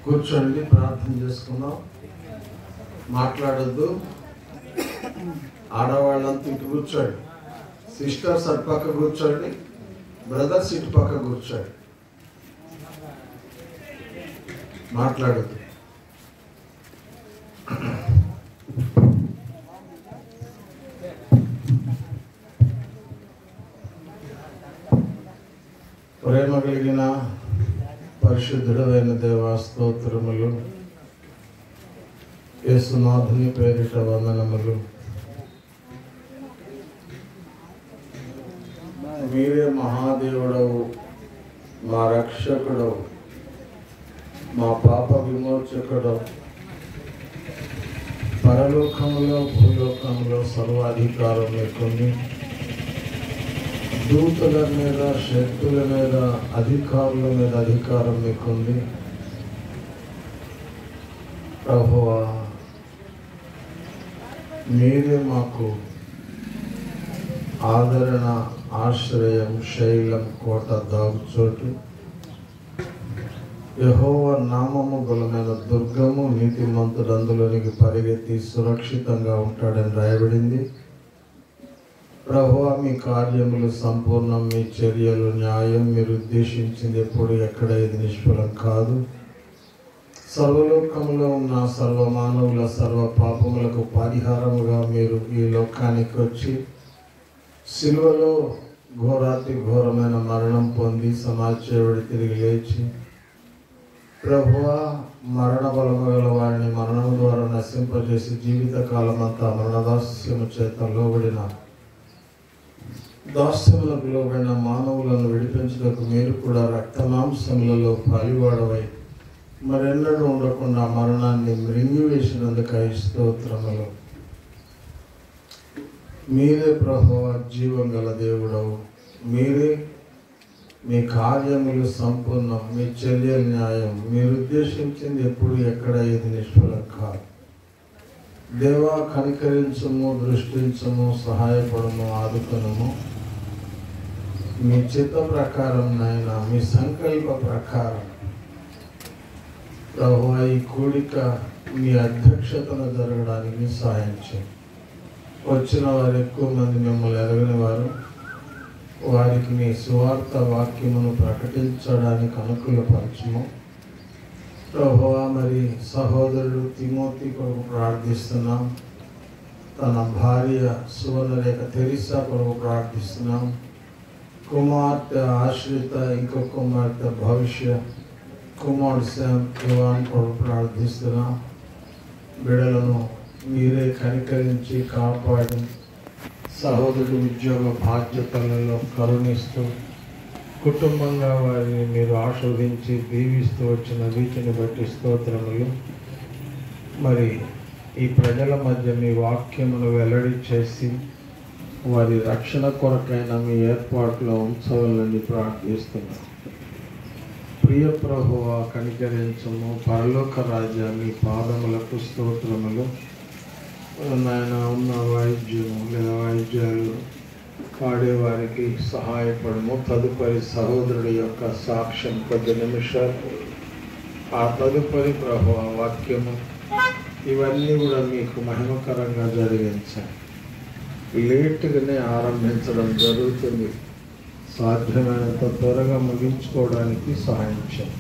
కూర్చోండి, ప్రార్థన చేసుకుందాం. మాట్లాడొద్దు. ఆడవాళ్ళంతా ఇటు కూర్చోండి, సిస్టర్స్ అటు పక్క కూర్చోండి, బ్రదర్స్ ఇటు పక్క కూర్చోండి. మాట్లాడొద్దు. ప్రేమ కలిగిన పరిశుద్ధుడైన దేవా, స్తోత్రములు. యేసునాథుని పేరిట వందనములు. మీరే మహాదేవుడవు, మా రక్షకుడవు, మా పాప విమోచకుడవు. పరలోకములో భూలోకంలో సర్వాధికారం మీకుంది. దూతల మీద, శక్తుల మీద, అధికారుల మీద అధికారం మీకుంది. ప్రభువా, మీరే మాకు ఆదరణ, ఆశ్రయం, శైలం, కోట, దాగుచోటు. యెహోవా నామము బలమైన దుర్గము, నీతిమంతుడు అందులోనికి పరిగెత్తి సురక్షితంగా ఉంటాడని రాయబడింది. ప్రభువా, మీ కార్యములు సంపూర్ణం, మీ చర్యలు న్యాయం. మీరు ఉద్దేశించింది ఎప్పుడు ఎక్కడ ఇది నిష్ఫలం కాదు. సర్వలోకంలో ఉన్న సర్వమానవుల సర్వ పాపములకు పరిహారముగా మీరు ఈ లోకానికి వచ్చి సిలువలో ఘోరాతి ఘోరమైన మరణం పొంది సమాజేవుడి తిరిగి లేచి, ప్రభువా, మరణ బలము గల వారిని మరణము ద్వారా నశింపజేసి జీవితకాలం అంతా మరణదాస్యము చేత లోబడిన దాస్యములకు లోబడిన మానవులను విడిపించుటకు మీరు కూడా రక్తమాంసములలో పాలివాడవై మరెన్నడూ ఉండకుండా మరణాన్ని మృంగివేసినందుకై స్తోత్రములు. మీరే ప్రభువా జీవం గల దేవుడవు. మీరే, మీ కార్యములు సంపూర్ణం, మీ చర్యలు న్యాయం. మీరు ఉద్దేశించింది ఎప్పుడు ఎక్కడ ఇది నిష్ఫలం కాదు. దేవా, కనికరించము, దృష్టించము, సహాయపడము, ఆదుకొనము. మీ చిత్త ప్రకారం నాయన, మీ సంకల్ప ప్రకారం ప్రభువా, ఈ కూడిక మీ అధ్యక్షతను జరగడానికి సహాయం చేయండి. వచ్చిన వారు ఎక్కువ మంది మిమ్మల్ని ఎరగని వారు, వారికి మీ సువార్త వాక్యమును ప్రకటించడానికి అనుకూలపరచము. ప్రభువా, మరి సహోదరుడు తిమోతి కొరకు ప్రార్థిస్తున్నాం. తన భార్య సువర్ణరేఖ తెరిసా కొరకు ప్రార్థిస్తున్నాం. కుమార్తె ఆశ్రిత, ఇంకో కుమార్తె భవిష్య, కుమారుడు శ్యామ్ యువాన్ కొరకు ప్రార్థిస్తున్నాం. బిడలను మీరే కనికరించి కాపాడి సహోదరుడు ఉద్యోగ బాధ్యతలలో కరుణిస్తూ కుటుంబంగా వారిని మీరు ఆస్వాదించి దీవిస్తూ వచ్చిన వీటిని బట్టి స్తోత్రములు. మరి ఈ ప్రజల మధ్య మీ వాక్యమును వెల్లడి చేసి వారి రక్షణ కొరకైన మీ ఏర్పాట్లో ఉంచవాలని ప్రార్థిస్తున్నాం. ప్రియ ప్రభువా, కనికరించము. పరలోక రాజా, మీ పాదములకు స్తోత్రములు. నాయన, ఉన్న వాయిద్యము లేదా వాయిద్యాలు పాడేవారికి సహాయపడము. తదుపరి సహోదరుడి యొక్క సాక్ష్యం కొద్ది నిమిషాలు, ఆ తదుపరి ప్రభువా వాక్యము, ఇవన్నీ కూడా మీకు మహిమకరంగా జరిగించాలి. లేటుగానే ఆరంభించడం జరుగుతుంది. సాధ్యమైనంత త్వరగా ముగించుకోవడానికి సహాయం చేయండి.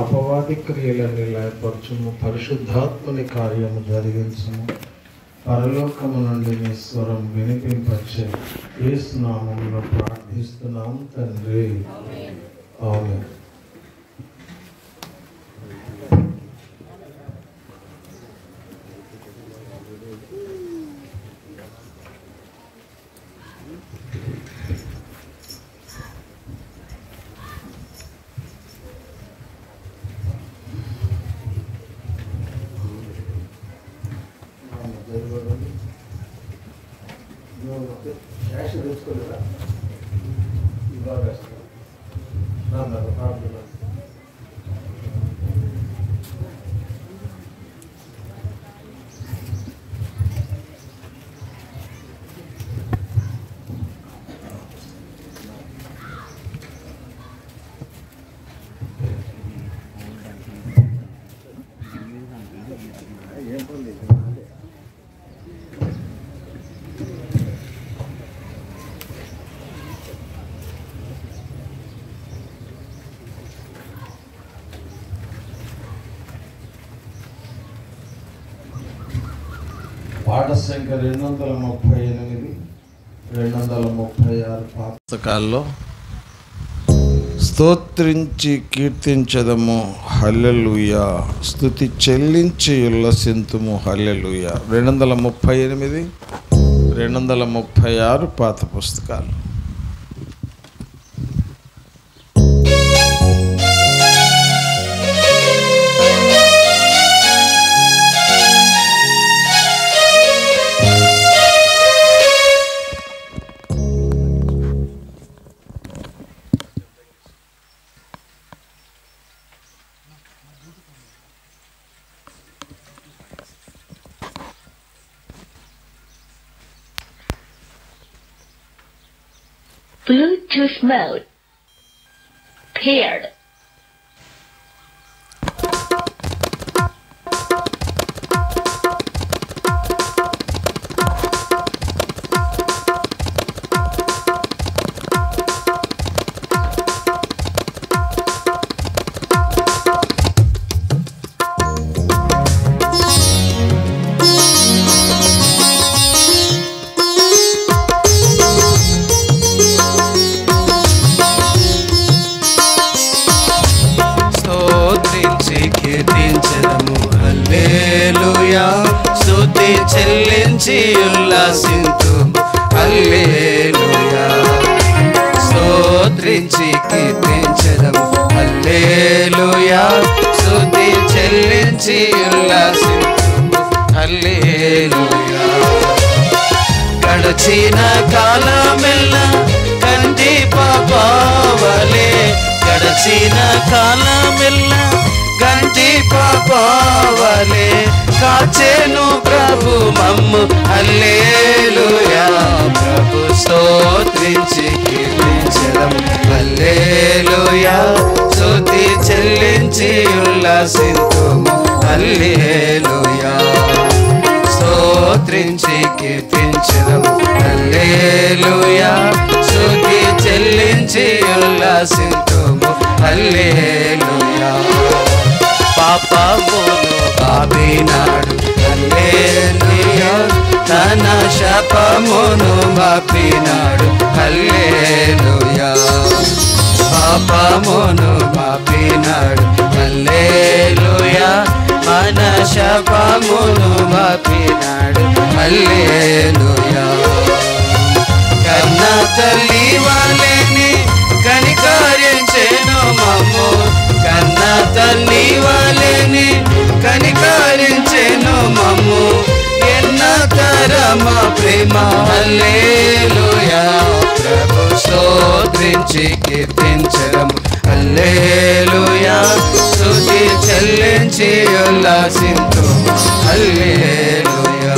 అపవాది క్రియలన్నీ లయపరచుము. పరిశుద్ధాత్మని కార్యము జరిగించము. పరలోకము నుండి మీ స్వరం వినిపింపచే యేసు నామములో ప్రార్థిస్తున్నాం తండ్రి, ఆమేన్. పాట సంఖ్య 238, 236 పుస్తకాల్లో స్తోత్రించి కీర్తించదము హల్లెలూయా, స్తుతి చెల్లించి ఉల్లసింతుము హల్లెలూయా. 238, 236 పాత పుస్తకాలు. Bluetooth mode paired. కీర్తించదము హల్లెలూయా, స్తుతి చెల్లించి ఉల్లాసింతుము హల్లెలూయా. స్తోత్రించి కీర్తించదము హల్లెలూయా, స్తుతి చెల్లించి ఉల్లాసింతుము హల్లెలూయా. గడచిన కాలమెల్లా కంటి పాపవలే, గడచిన కాలమెల్లా కంటి పాపవలే కాచెను ప్రభు మమ్ము హల్లెలూయా. ప్రభు స్తోత్రించి కీర్తించదము హల్లెలూయా, స్తుతి చెల్లించి ఉల్లాసింతుము హల్లెలూయా. స్తోత్రించి కీర్తించదము హల్లెలూయా, స్తుతి చెల్లించి ఉల్లాసింతుము హల్లెలూయా. పాపమును బాపినాడు హల్లెలూయా, తన శాపమును బాపినాడు హల్లెలూయా. పాపమును బాపినాడు హల్లెలూయా, మన శాపమును బాపినాడు హల్లెలూయా. కన్న తల్లి వలెని కనికరించెను మమ్ము, కన్న తల్లి వలెని కనికరించెను మమ్ము, ఎన్న తరమ ప్రేమ హల్లెలూయా. ప్రభు స్తోత్రించి కీర్తించదము హల్లెలూయా, స్తుతి చెల్లించి ఉల్లాసింతుము హల్లెలూయా.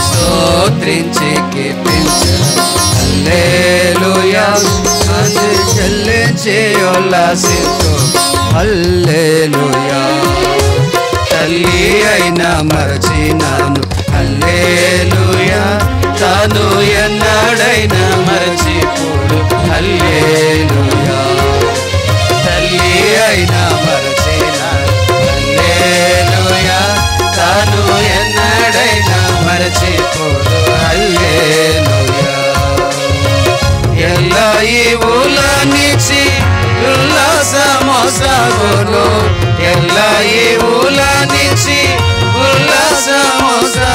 స్తోత్రించి కీర్తించదము హల్లెలూయా, స్తుతి చెల్లించి ఉల్లాసింతుము హల్లెలూయా. తల్లి అయినా మరచినాను హల్లెలూయా, తాను ఎన్నడైనా మరచిపోడు హల్లెలూయా. తల్లి అయినా మరచినాను హల్లెలూయా, తాను ఎన్నడైనా మరచిపోడు హల్లెలూయా. ఎల్ల ఈవులనిచి ఉల్లాసమొసగును, ఎల్ల ఈవులనిచి ఉల్లాసమొసగును,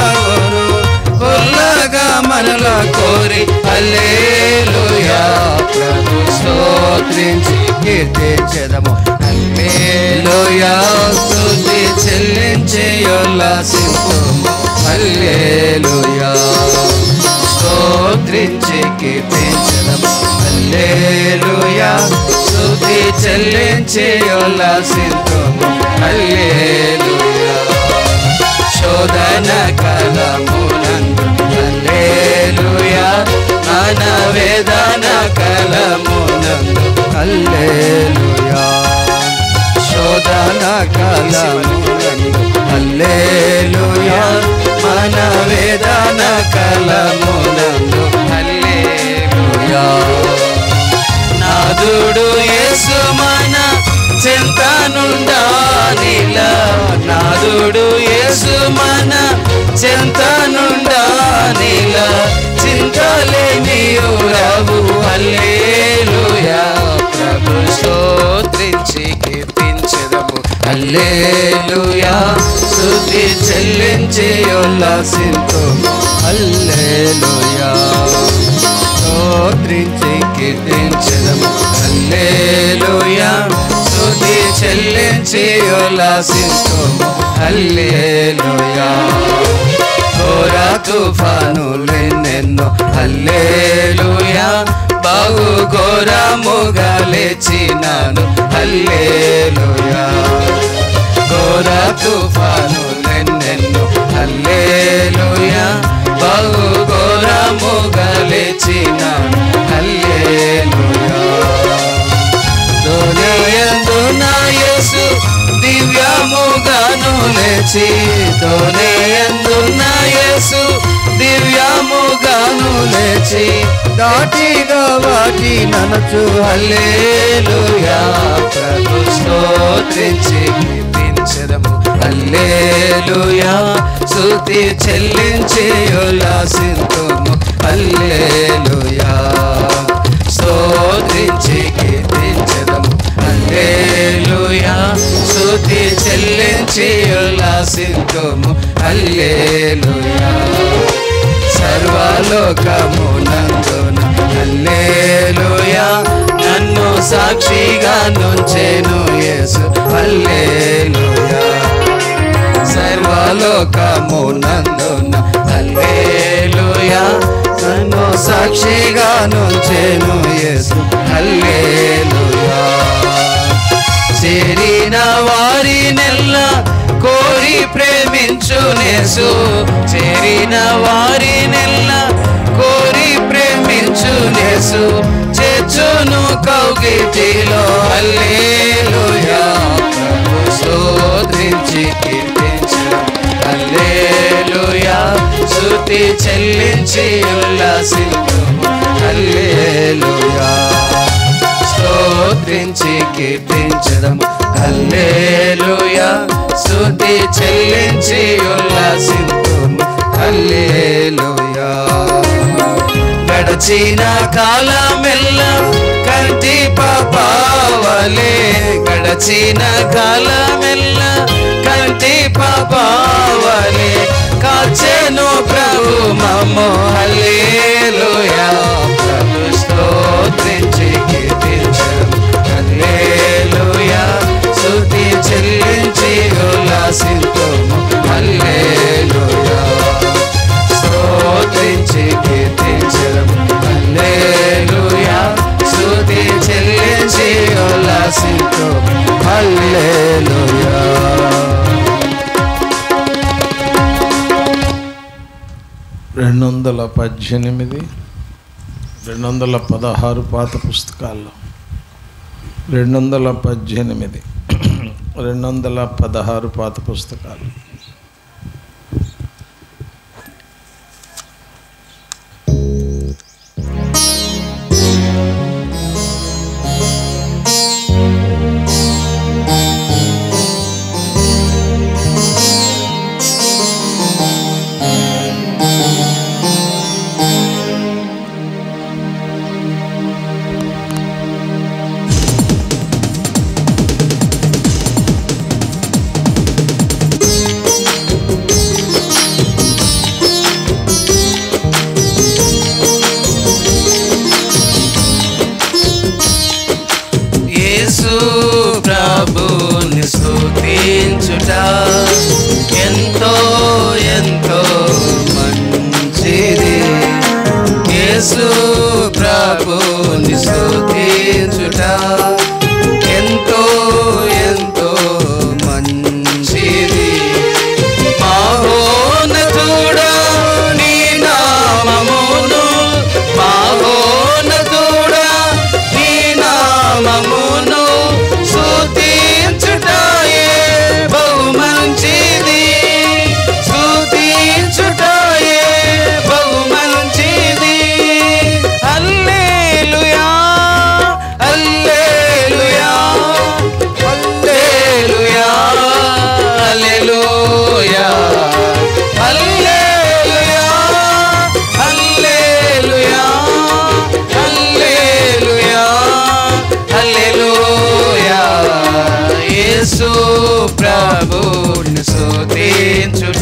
కొల్లగా మనల కోరి హల్లెలూయా. ప్రభు స్తోత్రించి కీర్తించదము హల్లెలూయా, స్తుతి చెల్లించి ఉల్లాసింతుము హల్లెలూయా. స్తోత్రించి కీర్తించదము హల్లెలూయా, స్తుతి చెల్లించి ఉల్లాసింతుము హల్లెలూయా. శోధన కాలమునందు హల్లెలూయా, మన వేదన కాలమునందు హల్లెలూయా. శోధన కాలమునందు హల్లెలూయా, మన వేదన కాలమునందు హల్లెలూయా. నాదుడు యేసు మన చింతనుండానిలా, నాదుడు యేసు మన చెంతనుండా నీలా చింతలేని ఊరవు హల్లెలూయా ప్రభు స్తోత్రించి కీర్తించెదము హల్లెలూయా స్తుతి చెల్లించి ఉల్లాసింతుము హల్లెలూయా స్తోత్రించి కీర్తించెదము హల్లెలూయా స్తుతి చెల్లించి ఉల్లాసింతుము హల్లెలూయా ఘోర తుఫానులెన్నెన్నో హల్లెలూయా బహు ఘోరముగా లేచినాను హల్లెలూయా ఘోర తుఫానులెన్నెన్నో హల్లెలూయా బహు ఘోరముగా లేచినాను హల్లెలూయా దోనేయందు నా యేసు దివ్యముగాను లేచి దోనేయందు నా యేసు దివ్యముగాను లేచి దాటిగా వాటి ననచు హల్లెలూయా ప్రభు స్తోత్రించి కీర్తించెదము హల్లెలూయా స్తుతి చెల్లించి ఉల్లాసింతుము హల్లెలూయా స్తోత్రించి కీర్తించెదము హల్లెలూయా స్తుతి చెల్లించి ఉల్లాసింతుము హల్లెలూయా సర్వలోకమునందున హల్లెలూయా నన్ను సాక్షిగా నుంచెను యేసు హల్లెలూయా సర్వలోకమునందున హల్లెలూయా నన్ను సాక్షిగా నుంచెను యేసు హల్లెలూయా చేరిన వారినెల్ల కోరి ప్రేమించునేసు చేరిన వారినెల్ల కోరి ప్రేమించునేసు చేర్చును కౌగిటిలో హల్లెలూయా ప్రభు స్తోత్రించి కీర్తించెదము హల్లెలూయా స్తుతి చెల్లించి ఉల్లాసింతుము హల్లెలూయా స్తోత్రించి కీర్తించెదము హల్లెలూయా స్తుతి చెల్లించి ఉల్లాసింతుము హల్లెలూయా గడచిన కాలమెల్ల కంటి పాపావలే గడచిన కాలమెల్ల కంటి పాపావలే కాచెను ప్రభు మమ్ము హల్లెలూయా ప్రభు స్తోత్రించి కీర్తించెదము హల్లెలూయా స్తుతి చెల్లించి ఉల్లాసింతుము హల్లెలూయా స్తోత్రించి కీర్తించెదము హల్లెలూయా స్తుతి చెల్లించి ఉల్లాసింతుము హల్లెలూయా 218 216 పాత పుస్తకాల్లో 218 216 పాత పుస్తకాలు ప్రభుని స్తుతించుట ఎంతో ఎంతో మంచిది యేసు ప్రభుని స్తుతించుట ఎంతో ఎంతో మంచిది మహోన్నతుడా నీ నామమును మహోన్నతుడా నీ నామమును స్తుతించుటయే బహు మంచిది స్తుతించుటయే బహు మంచిది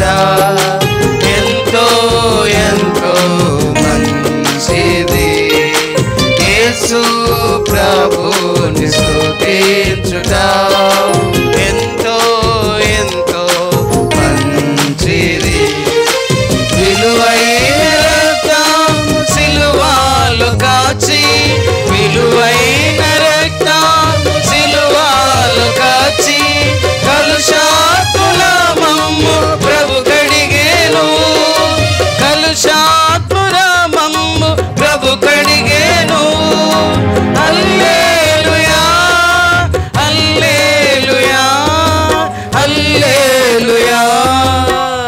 స్తుతించుట ఎంతో ఎంతో మంచిది. యేసు ప్రభుని స్తుతించుట ఎంతో ఎంతో మంచిది. విలువైన రక్తం సిలువలో కాచి, విలువైన రక్తం సిలువలో కాచి, కలుషాత్ముల మమ్ము ప్రభు కడిగేను, కలుషాత్ముల మమ్ము ప్రభు కడిగేను. హల్లెలూయా హల్లెలూయా హల్లెలూయా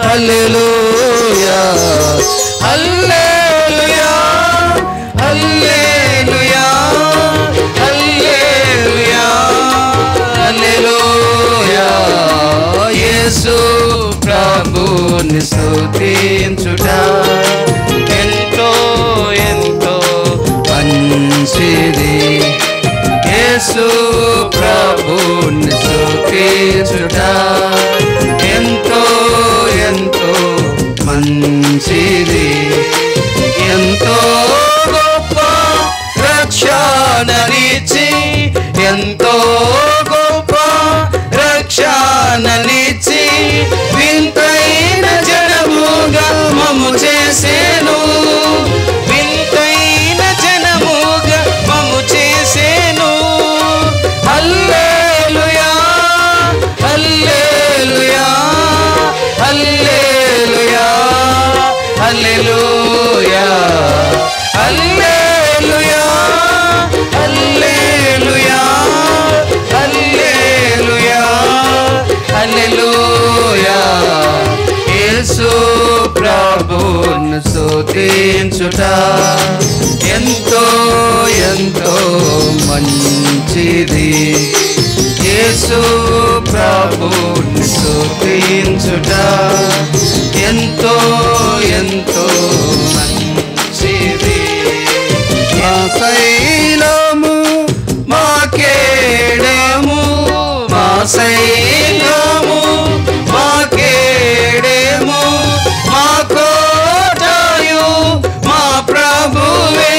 హల్లెలూయా హల్లెలూయా హల్లెలూయా హల్లెలూయా హల్లెలూయా. యేసు ప్రభుని స్తుతించుట ఎంతో ఎంతో మంచిది. యేసు ప్రభుని స్తుతించుట ఎంతో ఎంతో మంచిది. ఎంతో గొప్ప రక్షణనిచ్చి, ఎంతో గొప్ప రక్షణనిచ్చి, వింతైన జనముగా మమ్ము చేసేను, వింతైన జనముగా మమ్ము చేసేను. హల్లెలూయా హల్లెలూయా హల్లెలూయా హల్లెలూయా హల్లెలూయా హల్లెలూయా హల్లెలూయా హల్లెలూయా. యేసు ప్రభుని స్తుతించుట ఎంతో ఎంతో మంచిది. యేసు ప్రభుని స్తుతించుట ఎంతో ఎంతో మంచిది. మా శైలము మా కేడము, మా శైలము మా కేడము, మా కోటయు మా ప్రభువే,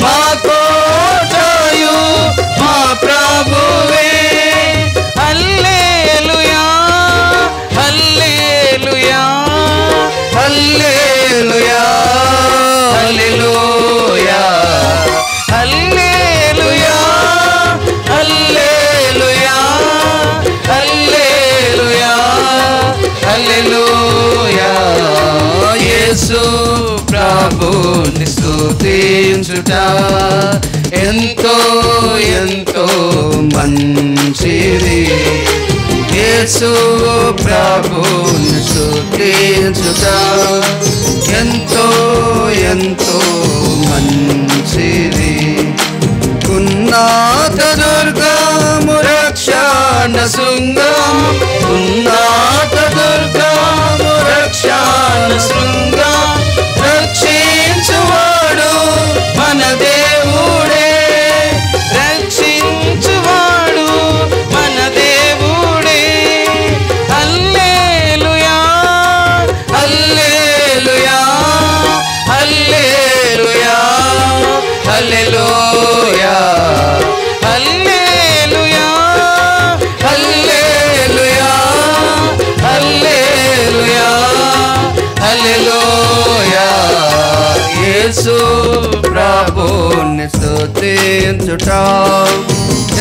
మా కోటయు మా ప్రభువే. హల్లెలూయా హల్లెలూయా హల్లెలూయా హల్లెలూయా హల్లెలూయా హల్లెలూయా హల్లెలూయా హల్లెలూయా. యేసు ప్రభుని స్తుతించుట ఎంతో ఎంతో మంచిది. యేసు ప్రభుని స్తుతించుట ఎంతో ఎంతో మంచిది. ఉన్నత దుర్గము రక్షణ శృంగం, ఉన్నత దుర్గము రక్షణ శృంగం, రక్షించువాడు మన దేవుడే, రక్షించువాడు మన దేవుడే. హల్లెలూయా హల్లెలూయా హల్లెలూయా హల్లెలూయా హల్లెలూయా హల్లెలూయా హల్లెలూయా హల్లెలూయా. యేసు ప్రభుని స్తుతించుట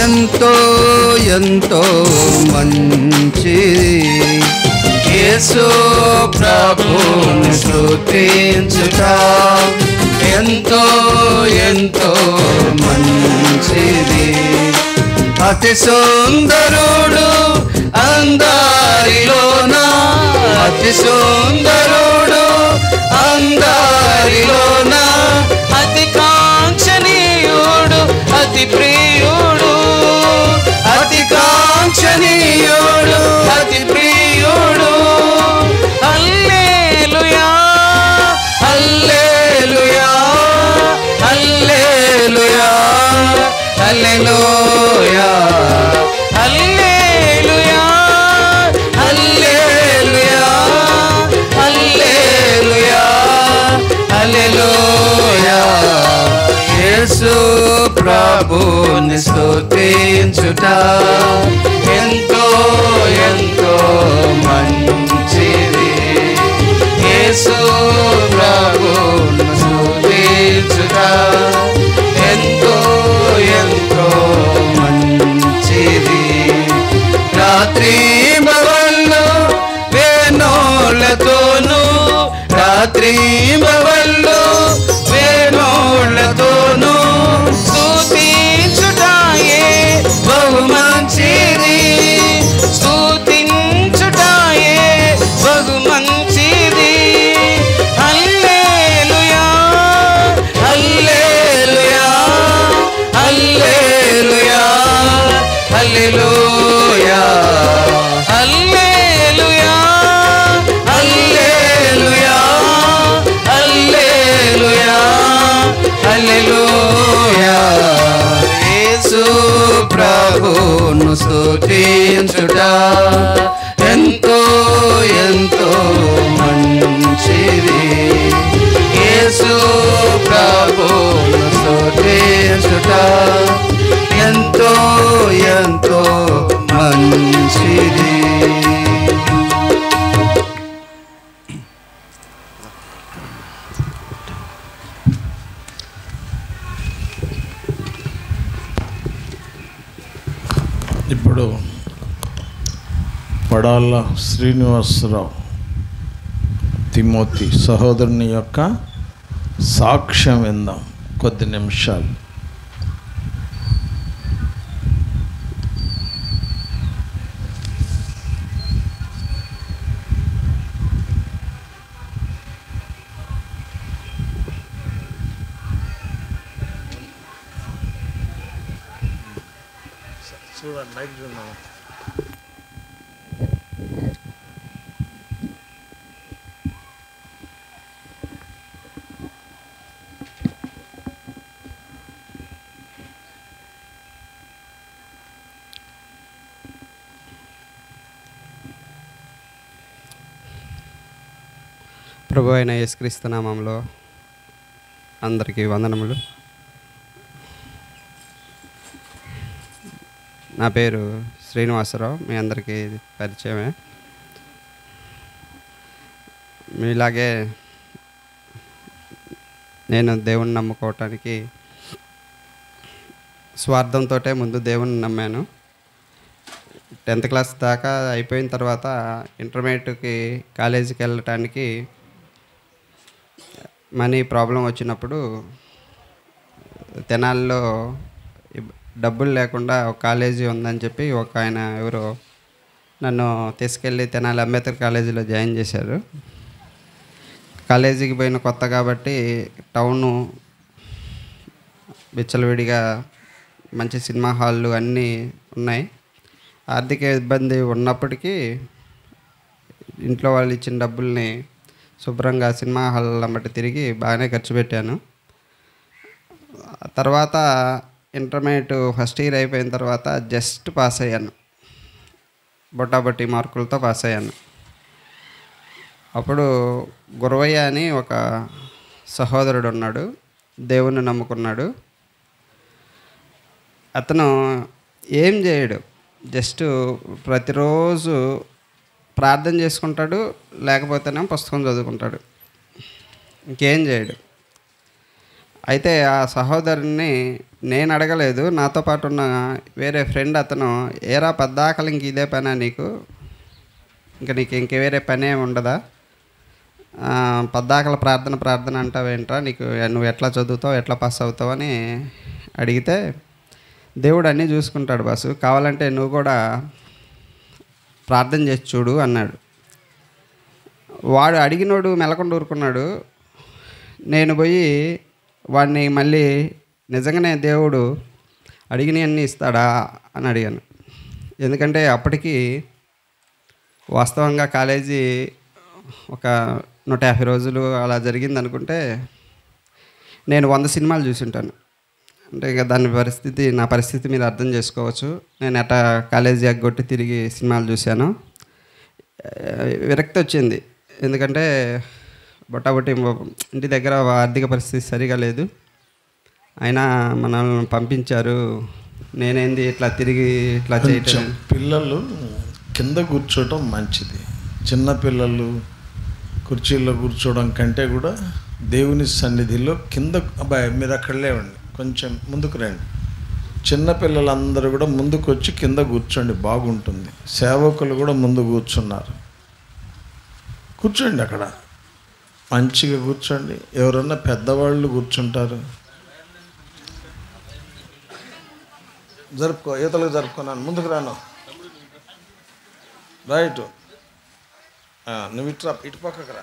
ఎంతో ఎంతో మంచిది. యేసు ప్రభుని స్తుతించుట ఎంతో ఎంతో మంచిది. అతి సుందరుడు అందరిలోన, అతి సుందరుడు అందరిలోన, అతి కాంక్షణీయుడు అతి ప్రియుడు, అతి కాంక్షణీయుడు అతి ప్రియుడు. హల్లెలూయా హల్లెలూయా హల్లెలూయా హల్లెలూయా హల్లెలూయా హల్లెలూయా ప్రభుని స్తుతించుట ఎంతో ఎంతో మంచిది. యేసు ప్రభుని స్తుతించుట ఎంతో ఎంతో మంచిది. రాత్రి బవళ్ళు వేణోళ్ళతోనూ రాత్రి బవళ్ళు వేణోళ్ళతోనూ స్తుతించుటాయే బహు మంచిది. స్తుతించుటాయే బహు మంచిది. హల్లెలూయా హల్లెలూయా హల్లెలూయా హల్లెలూయా హల్లెలూయా హల్లెలూయా హల్లెలూయా హల్లెలూయా. యేసు ప్రభును స్తుతించుట ఎంతో ఎంతో మంచిది. యేసు ప్రభును స్తుతించుట ఎంతో ఎంతో మంచిది. ఇప్పుడు పడాల శ్రీనివాసరావు తిమోతి సహోదరుని యొక్క సాక్ష్యం విందాం కొద్ది నిమిషాలు. చూడండి లైక్ చూద్దాం. ప్రభు అయిన యేసుక్రీస్తు నామములో అందరికీ వందనములు. నా పేరు శ్రీనివాసరావు, మీ అందరికీ పరిచయమే. మీలాగే నేను దేవుణ్ణి నమ్ముకోవటానికి స్వార్థంతో ముందు దేవుణ్ణి నమ్మాను. 10th క్లాస్ దాకా అయిపోయిన తర్వాత ఇంటర్మీడియట్కి కాలేజీకి వెళ్ళటానికి మనీ ప్రాబ్లం వచ్చినప్పుడు తెనాలిలో డబ్బులు లేకుండా ఒక కాలేజీ ఉందని చెప్పి ఒక ఆయన ఎవరో నన్ను తీసుకెళ్ళి తెనాలి అంబేద్కర్ కాలేజీలో జాయిన్ చేశారు. కాలేజీకి పోయిన కొత్త కాబట్టి టౌను విచ్చలవిడిగా మంచి సినిమా హాళ్ళు అన్నీ ఉన్నాయి. ఆర్థిక ఇబ్బంది ఉన్నప్పటికీ ఇంట్లో వాళ్ళు ఇచ్చిన డబ్బుల్ని శుభ్రంగా సినిమా హాల్ అమ్మటి తిరిగి బాగానే ఖర్చు పెట్టాను. తర్వాత ఇంటర్మీడియట్ ఫస్ట్ ఇయర్ అయిపోయిన తర్వాత జస్ట్ పాస్ అయ్యాను, బొట్టాబొట్టి మార్కులతో పాస్ అయ్యాను. అప్పుడు గురవయ్య అని ఒక సహోదరుడు ఉన్నాడు, దేవుణ్ణి నమ్ముకున్నాడు. అతను ఏం చేయడు, జస్ట్ ప్రతిరోజు ప్రార్థన చేసుకుంటాడు, లేకపోతేనే పుస్తకం చదువుకుంటాడు, ఇంకేం చేయడు. అయితే ఆ సహోదరుని నేను అడగలేదు, నాతో పాటు ఉన్న వేరే ఫ్రెండ్ అతను, ఏరా పద్దాకలు ఇంక ఇదే పనా నీకు, ఇంక వేరే పనే ఉండదా, పద్దాకల ప్రార్థన అంటావేంట్రా, నీకు నువ్వు ఎట్లా చదువుతావు, ఎట్లా పాస్ అవుతావు అని అడిగితే, దేవుడు అన్నీ చూసుకుంటాడు బాసు, కావాలంటే నువ్వు కూడా ప్రార్థన చేసి చూడు అన్నాడు. వాడు అడిగినోడు మెలకుండా ఊరుకున్నాడు. నేను పోయి వాడిని మళ్ళీ నిజంగానే దేవుడు అడిగినవన్నీ ఇస్తాడా అని అడిగాను. ఎందుకంటే అప్పటికి వాస్తవంగా కాలేజీ ఒక 150 రోజులు అలా జరిగింది అనుకుంటే నేను 100 సినిమాలు చూసి ఉంటాను. అంటే ఇక నా పరిస్థితి మీరు అర్థం చేసుకోవచ్చు. నేను అట్టా కాలేజీ ఎగ్గొట్టి తిరిగి సినిమాలు చూశాను. విరక్తి వచ్చింది, ఎందుకంటే బొట్టాబొట్టి ఇంటి దగ్గర ఆర్థిక పరిస్థితి సరిగా లేదు. అయినా మనల్ని పంపించారు. నేనేంది ఇట్లా తిరిగి ఇట్లా చేయటం. పిల్లలు కింద కూర్చోవటం మంచిది. చిన్న పిల్లలు కుర్చీల్లో కూర్చోవడం కంటే కూడా దేవుని సన్నిధిలో కింద, అబ్బాయి మీరు అక్కడ లేవండి, కొంచెం ముందుకు రండి. చిన్న పిల్లలందరూ కూడా ముందుకు వచ్చి కింద కూర్చోండి, బాగుంటుంది. సేవకులు కూడా ముందు కూర్చున్నారు, కూర్చోండి అక్కడ మంచిగా కూర్చోండి. ఎవరన్నా పెద్దవాళ్ళు కూర్చుంటారు, జరుపుకో, ఈతలకు జరుపుకున్నాను, ముందుకు రాను, రైట్, నువ్వు ఇటు పక్కకు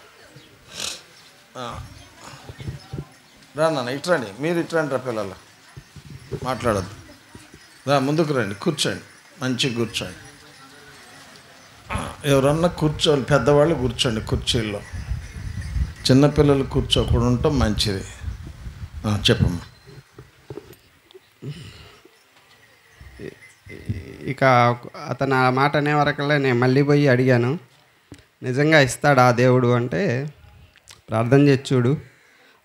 రా నాన్న, ఇటు రండి, మీరు ఇటు రండి రా, పిల్లలు మాట్లాడద్దు, రా ముందుకు రండి, కూర్చోండి, మంచిగా కూర్చోండి. ఎవరన్నా కూర్చోవాలి, పెద్దవాళ్ళు కూర్చోండి కుర్చీల్లో, చిన్నపిల్లలు కూర్చోకుండా ఉండటం మంచిది. చెప్పమ్మా. ఇక అతను ఆ మాట అనే వరకల్లా నేను మళ్ళీ పోయి అడిగాను, నిజంగా ఇస్తాడా ఆ దేవుడు అంటే, ప్రార్థన చేసి చూడు,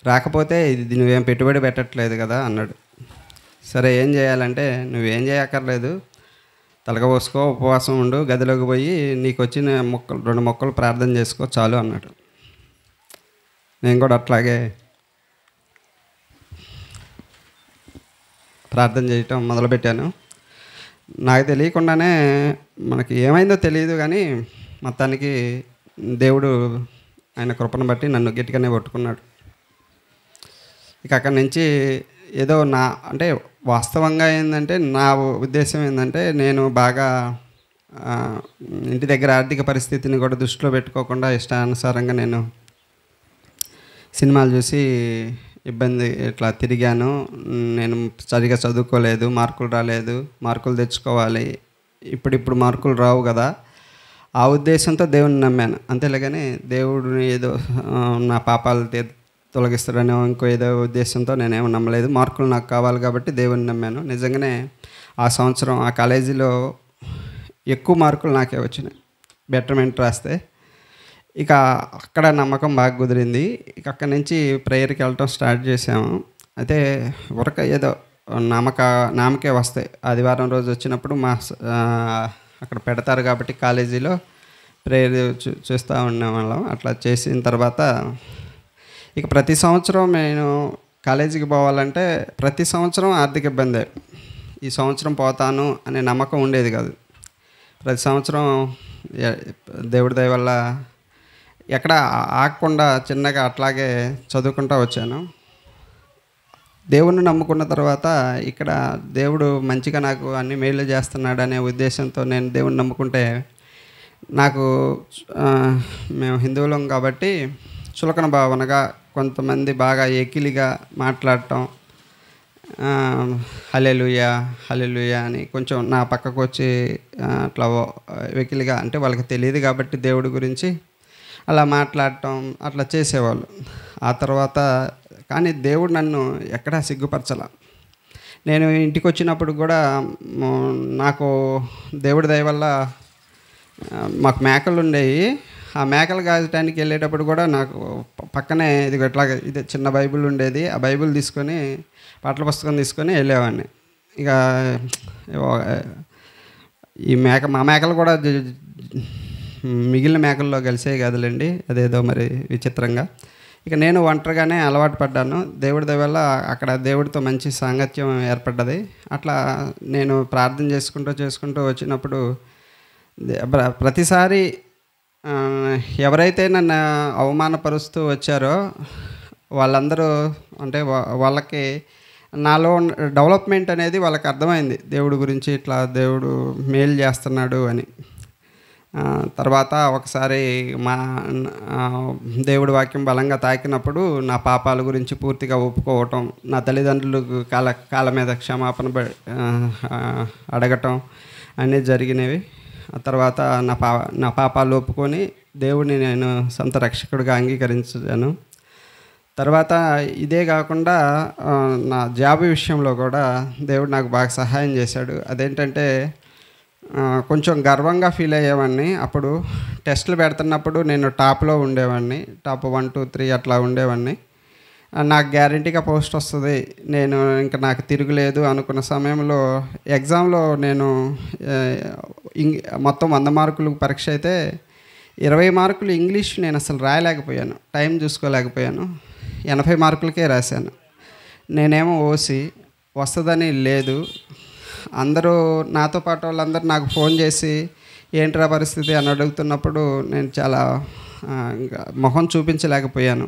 రాకపోతే ఇది నువ్వేం పెట్టుబడి పెట్టట్లేదు కదా అన్నాడు. సరే ఏం చేయాలంటే, నువ్వేం చేయక్కర్లేదు, తలక పోసుకో, ఉపవాసం ఉండు, గదిలోకి పోయి నీకు వచ్చిన మొక్కలు 2 మొక్కలు ప్రార్థన చేసుకో చాలు అన్నాడు. నేను కూడా అట్లాగే ప్రార్థన చేయటం మొదలుపెట్టాను. నాకు తెలియకుండానే, మనకి ఏమైందో తెలియదు కానీ మొత్తానికి దేవుడు ఆయన కృపను బట్టి నన్ను గట్టిగానే పట్టుకున్నాడు. ఇక అక్కడి నుంచి ఏదో అంటే వాస్తవంగా ఏంటంటే, నా ఉద్దేశం ఏంటంటే, నేను బాగా ఇంటి దగ్గర ఆర్థిక పరిస్థితిని కూడా దృష్టిలో పెట్టుకోకుండా ఇష్టానుసారంగా నేను సినిమాలు చూసి ఇబ్బంది ఇట్లా తిరిగాను. నేను సరిగా చదువుకోలేదు, మార్కులు రాలేదు, మార్కులు తెచ్చుకోవాలి, ఇప్పుడు మార్కులు రావు కదా, ఆ ఉద్దేశంతో దేవుని నమ్మాను. అంతేలేగాని దేవుడిని ఏదో నా పాపాలు తొలగిస్తాడనో ఇంకో ఏదో ఉద్దేశంతో నేనేమో నమ్మలేదు. మార్కులు నాకు కావాలి కాబట్టి దేవుని నమ్మాను. నిజంగానే ఆ సంవత్సరం ఆ కాలేజీలో ఎక్కువ మార్కులు నాకే వచ్చినాయి, బెటర్మెంట్ రాస్తే. ఇక అక్కడ నమ్మకం బాగా కుదిరింది. ఇక అక్కడి నుంచి ప్రేయర్కి వెళ్ళటం స్టార్ట్ చేసాము. అయితే ఏదో నామకే వస్తాయి. ఆదివారం రోజు వచ్చినప్పుడు అక్కడ పెడతారు కాబట్టి కాలేజీలో ప్రేయర్ చేస్తూ ఉండేవాళ్ళం. అట్లా చేసిన తర్వాత ఇక ప్రతి సంవత్సరం నేను కాలేజీకి పోవాలంటే ప్రతి సంవత్సరం ఆర్థిక ఇబ్బందే. ఈ సంవత్సరం పోతాను అనే నమ్మకం ఉండేది కాదు. ప్రతి సంవత్సరం దేవుడి దయ వల్ల ఎక్కడ ఆగకుండా చిన్నగా అట్లాగే చదువుకుంటూ వచ్చాను. దేవుణ్ణి నమ్ముకున్న తర్వాత ఇక్కడ దేవుడు మంచిగా నాకు అన్ని మేలు చేస్తున్నాడు అనే ఉద్దేశంతో నేను దేవుణ్ణి నమ్ముకుంటే, నాకు మేము హిందువులం కాబట్టి చులకన భావనగా కొంతమంది బాగా ఎకిలిగా మాట్లాడటం, హల్లెలూయా హల్లెలూయా అని కొంచెం నా పక్కకు వచ్చి అట్లా వెకిలిగా, అంటే వాళ్ళకి తెలియదు కాబట్టి దేవుడి గురించి అలా మాట్లాడటం అట్లా చేసేవాళ్ళు. ఆ తర్వాత కానీ దేవుడు నన్ను ఎక్కడా సిగ్గుపరచాల. నేను ఇంటికి వచ్చినప్పుడు కూడా నాకు దేవుడి దయ వల్ల మాకు మేకలు ఉండేవి. ఆ మేకలు కాయటానికి వెళ్ళేటప్పుడు కూడా నాకు పక్కనే ఇది చిన్న బైబిల్ ఉండేది. ఆ బైబిల్ తీసుకొని పాటల పుస్తకం తీసుకొని వెళ్ళేవాడిని. ఇక మా మేకలు కూడా మిగిలిన మేకల్లో కలిసే కదలండి, అదేదో మరి విచిత్రంగా. ఇక నేను ఒంటరిగానే అలవాటు పడ్డాను. దేవుడి దయ వల్ల అక్కడ దేవుడితో మంచి సాంగత్యం ఏర్పడ్డది. అట్లా నేను ప్రార్థన చేసుకుంటూ వచ్చినప్పుడు ప్రతిసారి ఎవరైతే నన్ను అవమానపరుస్తూ వచ్చారో వాళ్ళందరూ, అంటే వాళ్ళకి నాలో డెవలప్మెంట్ అనేది వాళ్ళకి అర్థమైంది, దేవుడి గురించి ఇట్లా దేవుడు మేలు చేస్తున్నాడు అని. తర్వాత ఒకసారి దేవుడి వాక్యం బలంగా తాకినప్పుడు నా పాపాల గురించి పూర్తిగా ఒప్పుకోవటం, నా తల్లిదండ్రులకు కాళ్ళ మీద క్షమాపణ అడగటం అనేది జరిగినవి. ఆ తర్వాత నా పాపాలు ఒప్పుకొని దేవుడిని నేను సొంత రక్షకుడిగా అంగీకరించాను. తర్వాత ఇదే కాకుండా నా జాబ్ విషయంలో కూడా దేవుడు నాకు బాగా సహాయం చేశాడు. అదేంటంటే కొంచెం గర్వంగా ఫీల్ అయ్యేవాడిని. అప్పుడు టెస్టులు పెడుతున్నప్పుడు నేను టాప్లో ఉండేవాడిని, టాప్ 1, 2, 3 అట్లా ఉండేవాడిని. నాకు గ్యారంటీగా పోస్ట్ వస్తుంది, నేను ఇంకా నాకు తిరుగులేదు అనుకున్న సమయంలో ఎగ్జామ్లో నేను మొత్తం 100 మార్కులు పరీక్ష అయితే 20 మార్కులు ఇంగ్లీష్ నేను అసలు రాయలేకపోయాను, టైం చూసుకోలేకపోయాను. 80 మార్కులకే రాశాను. నేనేమో ఓసి వస్తుందని లేదు. అందరూ నాతో పాటు వాళ్ళందరూ నాకు ఫోన్ చేసి ఏంట్రా పరిస్థితి అని అడుగుతున్నప్పుడు నేను చాలా మొహం చూపించలేకపోయాను.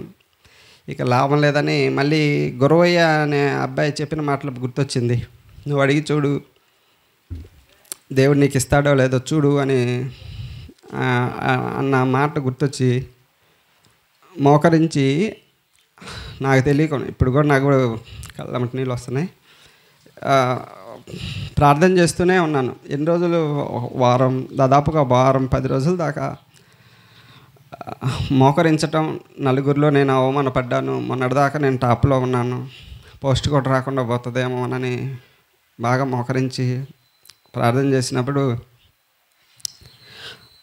ఇక లాభం లేదని మళ్ళీ గురవయ్య అనే అబ్బాయి చెప్పిన మాటలు గుర్తొచ్చింది. నువ్వు అడిగి చూడు, దేవుడు నీకు ఇస్తాడో లేదో చూడు అని అన్న మాట గుర్తొచ్చి మోకరించి, నాకు తెలియకుండా ఇప్పుడు కూడా నాకు కళ్ళమటి నీళ్ళు వస్తున్నాయి, ప్రార్థన చేస్తూనే ఉన్నాను. ఎన్ని రోజులు, వారం, దాదాపుగా వారం 10 రోజుల దాకా మోకరించటం. నలుగురిలో నేను అవమానపడ్డాను. మొన్నటిదాకా నేను టాప్లో ఉన్నాను, పోస్ట్ కూడా రాకుండా పోతుందేమో అని బాగా మోకరించి ప్రార్థన చేసినప్పుడు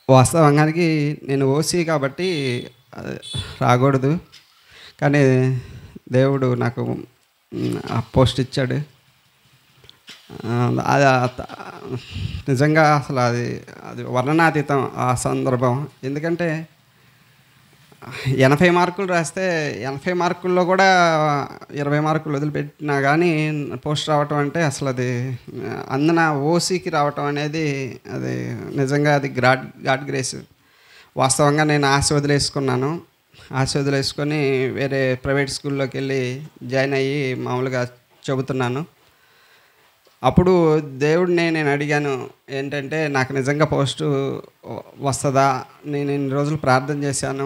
వాస్తవంగానికి నేను ఓసీ కాబట్టి రాకూడదు, కానీ దేవుడు నాకు ఆ పోస్ట్ ఇచ్చాడు. అది నిజంగా అసలు అది వర్ణనాతీతం ఆ సందర్భం. ఎందుకంటే 80 మార్కులు రాస్తే 80 మార్కుల్లో కూడా 20 మార్కులు వదిలిపెట్టినా కానీ పోస్ట్ రావటం అంటే అసలు అది అందున ఓసీకి రావటం అనేది అది నిజంగా అది గాడ్ గ్రేస్. వాస్తవంగా నేను ఆశ వదిలేసుకున్నాను. ఆశ వదిలేసుకొని వేరే ప్రైవేట్ స్కూల్లోకి వెళ్ళి జాయిన్ అయ్యి మామూలుగా చెబుతున్నాను. అప్పుడు దేవుడిని నేను అడిగాను ఏంటంటే, నాకు నిజంగా పోస్టు వస్తుందా, నేను ఇన్ని రోజులు ప్రార్థన చేశాను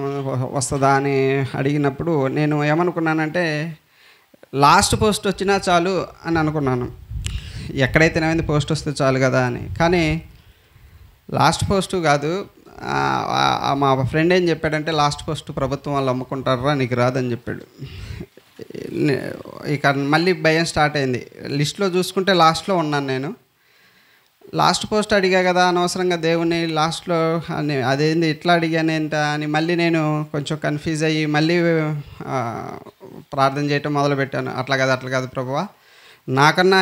వస్తుందా అని అడిగినప్పుడు నేను ఏమనుకున్నానంటే లాస్ట్ పోస్ట్ వచ్చినా చాలు అని అనుకున్నాను. ఎక్కడైతే నేమైంది పోస్ట్ వస్తే చాలు కదా అని. కానీ లాస్ట్ పోస్టు కాదు, మా ఫ్రెండ్ ఏం చెప్పాడంటే లాస్ట్ పోస్ట్ ప్రభుత్వం వాళ్ళు అమ్ముకుంటారా, నీకు రాదని చెప్పాడు. ఇక మళ్ళీ భయం స్టార్ట్ అయింది. లిస్ట్లో చూసుకుంటే లాస్ట్లో ఉన్నాను నేను. లాస్ట్ పోస్ట్ అడిగా కదా అనవసరంగా దేవుని లాస్ట్లో అని, అదేంది ఇట్లా అడిగానేంట అని మళ్ళీ నేను కొంచెం కన్ఫ్యూజ్ అయ్యి మళ్ళీ ప్రార్థన చేయటం మొదలుపెట్టాను. అట్లా కాదు ప్రభువా, నాకన్నా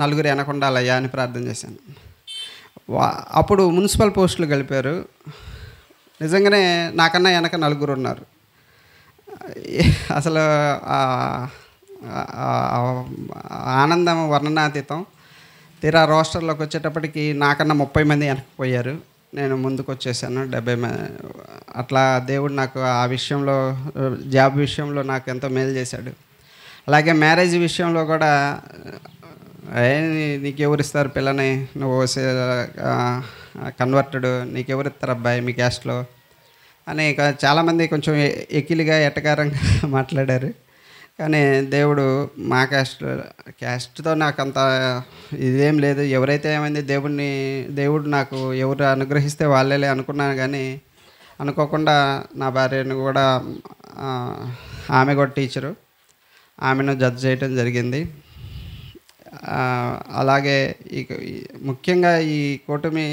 4 వెనకుండాలయ్యా అని ప్రార్థన చేశాను. అప్పుడు మున్సిపల్ పోస్టులు కలిపారు. నిజంగానే నాకన్నా వెనక 4 ఉన్నారు. అసలు ఆనందం వర్ణనాతీతం. తీరా రోస్టర్లోకి వచ్చేటప్పటికి నాకన్నా 30 మంది వెనక్కిపోయారు, నేను ముందుకు వచ్చేసాను 70 అట్లా. దేవుడు నాకు ఆ విషయంలో, జాబ్ విషయంలో నాకు ఎంతో మేలు చేశాడు. అలాగే మ్యారేజ్ విషయంలో కూడా నీకు ఎవరు ఇస్తారు పిల్లని, నువ్వు కన్వర్టెడ్, నీకు ఎవరు ఇస్తారు అబ్బాయి మీ క్యాస్ట్లో అని చాలామంది కొంచెం ఎకిలిగా ఎటకారంగా మాట్లాడారు. కానీ దేవుడు మా క్యాస్ట్తో నాకు అంత ఇదేం లేదు. ఎవరైతే ఏమైంది దేవుడు నాకు ఎవరు అనుగ్రహిస్తే వాళ్ళే అనుకున్నాను. కానీ అనుకోకుండా నా భార్యను కూడా, ఆమె కూడా టీచరు, ఆమెను జడ్జ్ చేయటం జరిగింది. అలాగే ముఖ్యంగా ఈ కూటమి,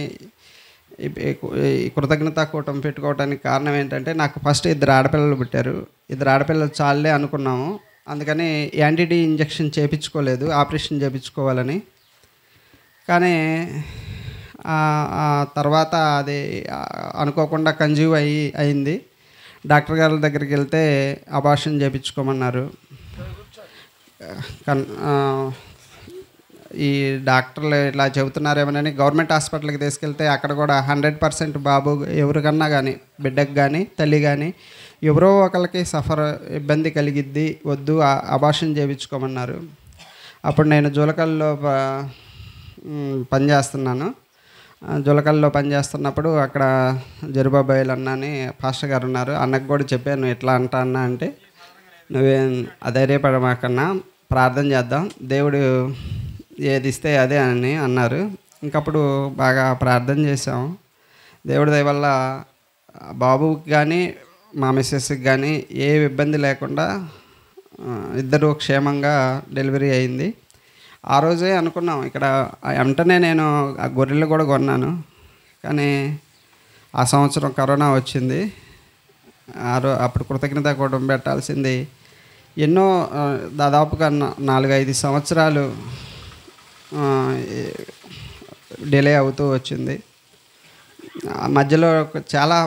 ఈ కృతజ్ఞతా కూటమి పెట్టుకోవడానికి కారణం ఏంటంటే, నాకు ఫస్ట్ 2 ఆడపిల్లలు పుట్టారు. 2 ఆడపిల్లలు చాలే అనుకున్నాము. అందుకని యాంటీడీ ఇంజెక్షన్ చేయించుకోలేదు, ఆపరేషన్ చేయించుకోవాలని. కానీ తర్వాత అది అనుకోకుండా కన్జ్యూవ్ అయింది. డాక్టర్ గారి దగ్గరికి వెళ్తే అబార్షన్ చేయించుకోమన్నారు. ఈ డాక్టర్లు ఇట్లా చెబుతున్నారేమోనని గవర్నమెంట్ హాస్పిటల్కి తీసుకెళ్తే అక్కడ కూడా 100% బాబు ఎవరికన్నా కానీ, బిడ్డకు కానీ తల్లి కానీ ఎవరో ఒకరికి ఇబ్బంది కలిగిద్ది, వద్దు అబార్షన్ చేయించుకోమన్నారు. అప్పుడు నేను జూలకల్లో పనిచేస్తున్నాను. జూలకల్లో పనిచేస్తున్నప్పుడు అక్కడ జరుబాబాయిలు అన్న అని పాస్టర్ గారు ఉన్నారు. అన్నకు కూడా చెప్పాను ఇట్లా అన్నా అంటే, నువ్వేం అధైర్యపడమాకన్నా, ప్రార్థన చేద్దాం, దేవుడు ఏది ఇస్తే అదే అని అన్నారు. ఇంకప్పుడు బాగా ప్రార్థన చేసాం. దేవుడి దయ వల్ల బాబుకి కానీ మా మిస్సెస్కి కానీ ఏ ఇబ్బంది లేకుండా ఇద్దరు క్షేమంగా డెలివరీ అయింది. ఆ రోజే అనుకున్నాం ఇక్కడ వెంటనే నేను ఆ గొర్రెలు కూడా కొన్నాను. కానీ ఆ సంవత్సరం కరోనా వచ్చింది. అప్పుడు కృతజ్ఞత కూడా పెట్టాల్సింది ఎన్నో దాదాపుగా 4-5 సంవత్సరాలు డిలే అవుతూ వచ్చింది. మధ్యలో చాలా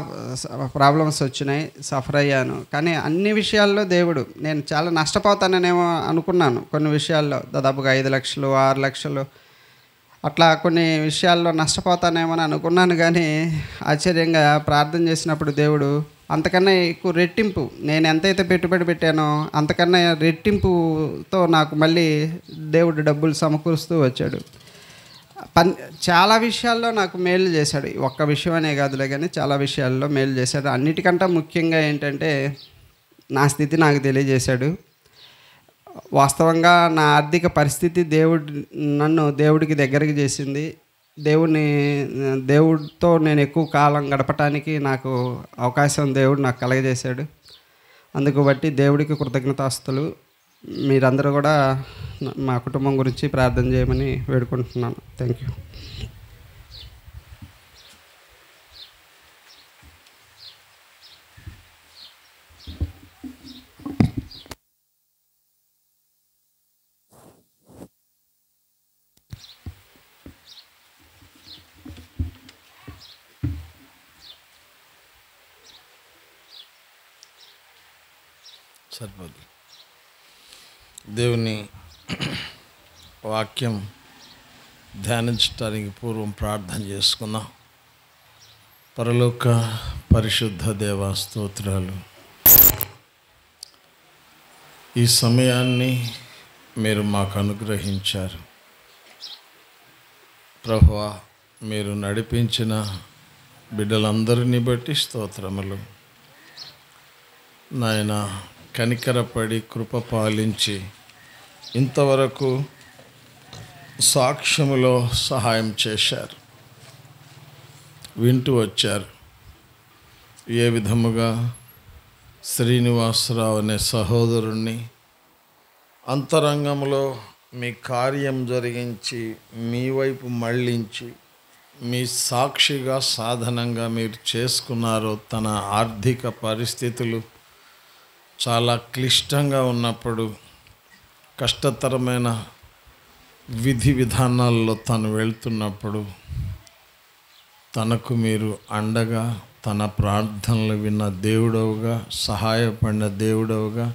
ప్రాబ్లమ్స్ వచ్చినాయి, సఫర్ అయ్యాను. కానీ అన్ని విషయాల్లో దేవుడు, నేను చాలా నష్టపోతాననేమో అనుకున్నాను. కొన్ని విషయాల్లో దాదాపుగా 5 లక్షలు 6 లక్షలు అట్లా కొన్ని విషయాల్లో నష్టపోతానేమో అని అనుకున్నాను. కానీ ఆశ్చర్యంగా ప్రార్థన చేసినప్పుడు దేవుడు అంతకన్నా ఎక్కువ రెట్టింపు, నేను ఎంతైతే పెట్టుబడి పెట్టానో అంతకన్నా రెట్టింపుతో నాకు మళ్ళీ దేవుడు డబ్బులు సమకూరుస్తూ వచ్చాడు. చాలా విషయాల్లో నాకు మేలు చేశాడు. ఒక్క విషయం అనే కాదులే కానీ చాలా విషయాల్లో మేలు చేశాడు. అన్నిటికంటే ముఖ్యంగా ఏంటంటే నా స్థితి నాకు తెలియజేశాడు. వాస్తవంగా నా ఆర్థిక పరిస్థితి నన్ను దేవుడికి దగ్గరికి చేసింది. దేవుడితో నేను ఎక్కువ కాలం గడపటానికి నాకు అవకాశం దేవుడు నాకు కలగజేశాడు. అందుకు బట్టి దేవుడికి కృతజ్ఞతాస్తులు. మీరందరూ కూడా మా కుటుంబం గురించి ప్రార్థన చేయమని వేడుకుంటున్నాను. Thank you. సరిపోదు. దేవుని వాక్యం ధ్యానించడానికి పూర్వం ప్రార్థన చేసుకుందాం. పరలోక పరిశుద్ధ దేవా స్తోత్రాలు. ఈ సమయాన్ని మీరు మాకు అనుగ్రహించారు ప్రభువా. మీరు నడిపించిన బిడ్డలందరినీ బట్టి స్తోత్రములు నాయన. కనికరపడి కృప పాలించి ఇంతవరకు సాక్ష్యములో సహాయం చేశారు, వింటూ వచ్చారు. ఏ విధముగా శ్రీనివాసరావు అనే సహోదరుణ్ణి అంతరంగంలో మీ కార్యం జరిగించి మీ వైపు మళ్ళించి మీ సాక్షిగా సాధనంగా మీరు చేసుకున్నారో. తన ఆర్థిక పరిస్థితులు చాలా క్లిష్టంగా ఉన్నప్పుడు, కష్టతరమైన విధి విధానాల్లో తను వెళ్తున్నప్పుడు తనకు మీరు అండగా, తన ప్రార్థనలు విన్న దేవుడవుగా, సహాయపడిన దేవుడవుగా,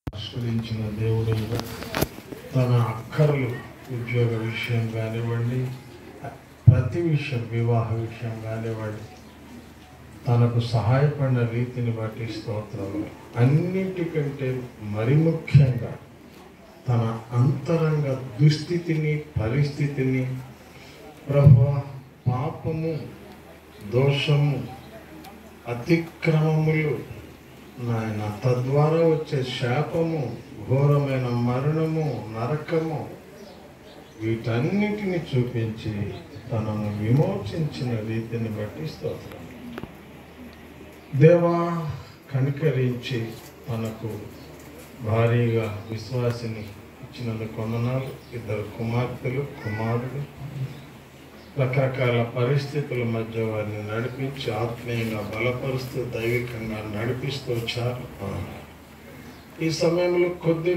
ఆశ్రయించిన దేవుడవుగా, తన అక్కర్లు ఉద్యోగ విషయం కానివ్వండి, ప్రతి విషయం, వివాహ విషయం కానివ్వండి, తనకు సహాయపడిన రీతిని బట్టి స్తోత్రాలు. అన్నిటికంటే మరి ముఖ్యంగా తన అంతరంగ దుస్థితిని, పరిస్థితిని ప్రభువా, పాపము, దోషము, అతిక్రమములు నాయన, తద్వారా వచ్చే శాపము, ఘోరమైన మరణము, నరకము, వీటన్నిటిని చూపించి తనను విమోచించిన రీతిని బట్టి స్తోత్రం. దేవా, కనికరించి తనకు భారీగా విశ్వాసిని ఇచ్చినందుకు వందనాలు. 2 కుమార్తెలు, కుమారుడు, రకరకాల పరిస్థితుల మధ్య వారిని నడిపించి ఆత్మీయంగా బలపరుస్తూ దైవికంగా నడిపిస్తూ వచ్చారు. ఈ సమయంలో కొద్ది